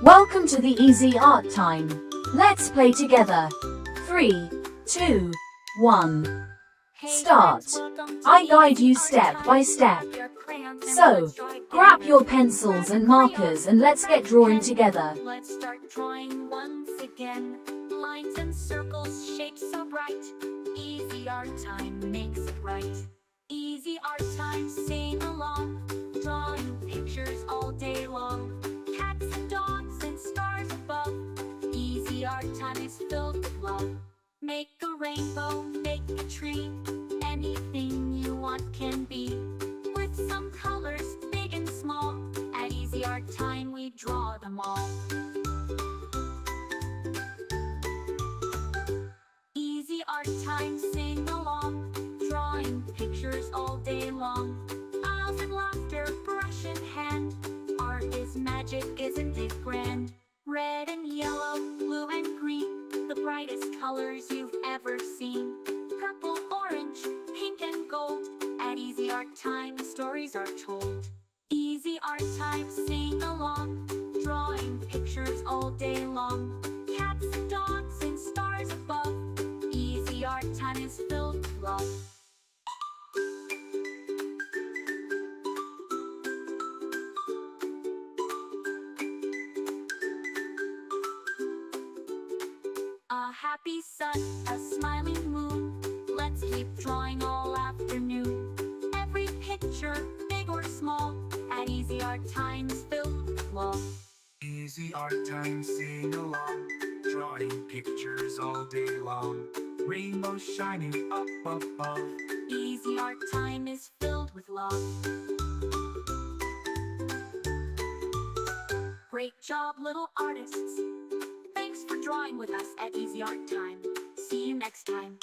Welcome to the easy art time. Let's play together. 3, 2, 1. Start. I guide you step by step. So, grab your pencils and markers and let's get drawing together. Let's start drawing once again. Lines and circles, shapes so bright. Easy art time makes it right. Easy art time, sing along. Drawing pictures all day long. Cats and dogs and stars above. Easy art time is filled with love. Make a rainbow, make a tree. Anything you want can be. With some colors, big and small. At Easy Art Time we draw them all. Easy Art Time, sing along. Drawing pictures all day long. Smiles and laughter, brush in hand. Art is magic, isn't it grand? Red and yellow, blue and green, the brightest colors you've ever seen. Purple, orange, pink and gold. At Easy Art Time the stories are told. Easy Art Time, sing along. Drawing pictures all day long. Cats and dogs and stars above. Easy Art Time is filled with love. A happy sun, a smiling moon. Let's keep drawing all afternoon. Every picture, big or small, at Easy Art Time is filled with love. Easy art time, sing along. Drawing pictures all day long. Rainbows shining up above. Easy Art Time is filled with love. Great job, little artists. Thanks for drawing with us at Easy Art Time. See you next time.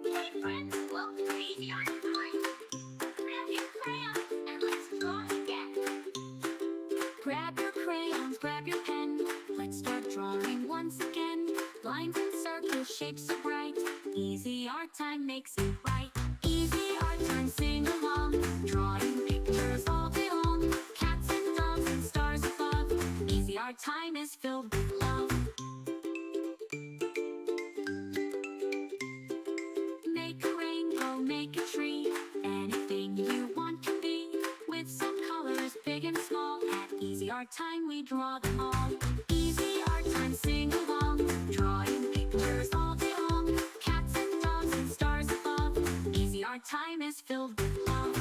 Hey friends, welcome to Easy Art Time. Grab your crayons and let's draw together. Grab your crayons, grab your pen. Let's start drawing once again. Lines and circles, shapes so bright. Easy Art Time makes it right. Easy Art Time, sing along. Drawing pictures all day long. Cats and dogs and stars above. Easy Art Time is filled with love. Make a rainbow, make a tree. Anything you want can be. With some colors, big and small. At Easy Art Time we draw them all. Easy Art Time, sing along. Drawing pictures all day long. Cats and dogs and stars above. Easy Art Time is filled with love.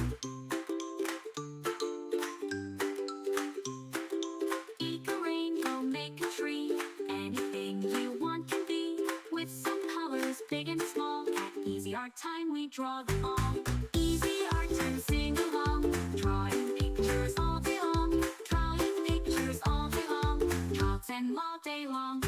Make a rainbow, make a tree. Anything you want can be. With some colors, big and small. At Easy Art Time we draw them all. Easy Art Time, sing along. Drawing pictures all day long. Drawing pictures all day long. Draws them all day long.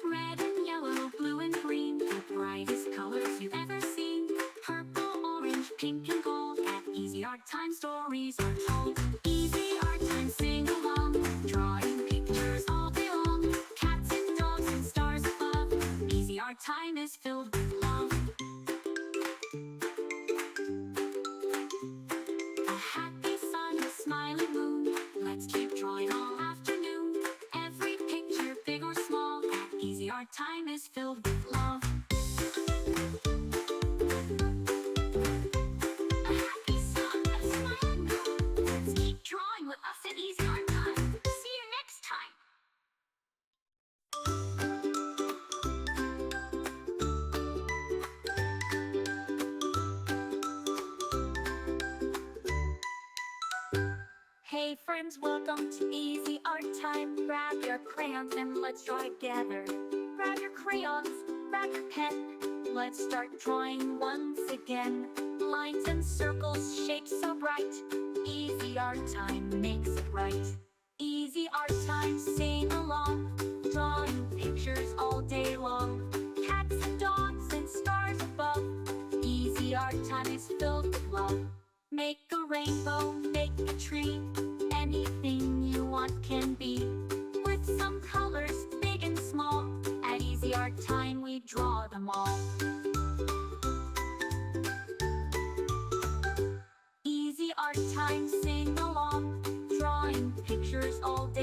Red and yellow, blue and green, the brightest colors you've ever seen. Purple, orange, pink and gold. At Easy Art Time stories are told. Easy Art Time, sing along. Drawing pictures all day long. Cats and dogs and stars above. Easy Art Time is filled with love. A happy sun, a smiling moon. Let's keep drawing all afternoon. Every picture, big or small, at Easy Art Time is filled with love. A happy sun, a smiling moon. Let's keep drawing with us at Easy Art Time. See you next time. Hey friends, welcome to Easy Art Time. Grab your crayons and let's draw together. Grab your crayons, grab your pen. Let's start drawing once again. Lines and circles, shapes so bright. Easy Art Time makes it right. Easy Art Time, sing along. Drawing pictures all day long. Cats and dogs and stars above. Easy Art Time is filled with love. Make a rainbow, make a tree. Anything you want can be. With some colors, big and small. At Easy Art Time we draw them all.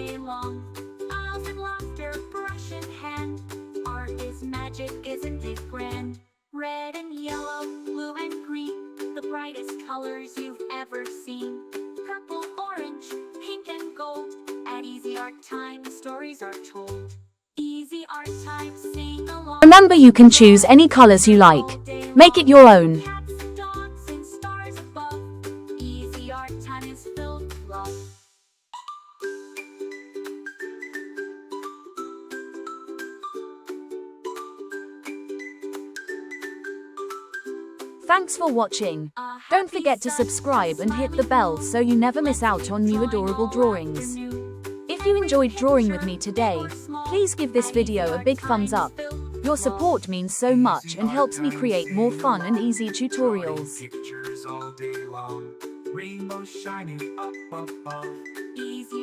day long. Smiles and laughter, brush in hand. Art is magic, isn't it grand? Red and yellow, blue and green, the brightest colors you've ever seen. Purple, orange, pink and gold. At Easy Art Time, the stories are told. Easy Art Time, sing along. Remember, you can choose any colors you like. Make it your own. Cats and dogs and stars above. Easy Art Time is filled with love. Thanks for watching. Don't forget to subscribe and hit the bell so you never miss out on new adorable drawings. If you enjoyed drawing with me today, please give this video a big thumbs up. Your support means so much and helps me create more fun and easy tutorials. Pictures all day long, rainbows shining up above. Easy